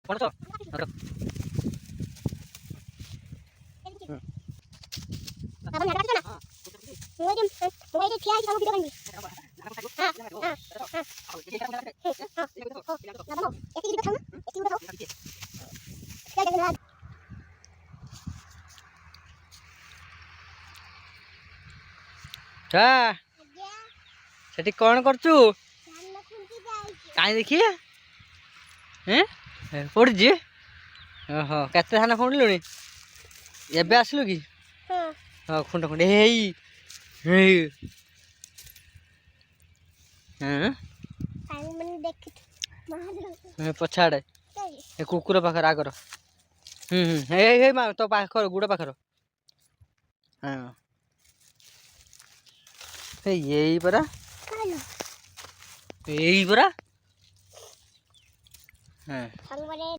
कौन तो अपन हटा दो ना मोबाइल ठिया है वीडियो बन हां हां हां एक ही बताओ ना एक ही बताओ क्या करना छा सेठी कौन करचू काई देखिए हैं पड़ जी ओहो केते थाना खुंडलुनी एबे आसलु कि हां खुंड खुंड हेई हेई हैं मन देख मार पछाड़े ए कुकुर पाखर आगर हे हे मा तो पाखर गुड़ पाखर हां हे यही परा यही परा हां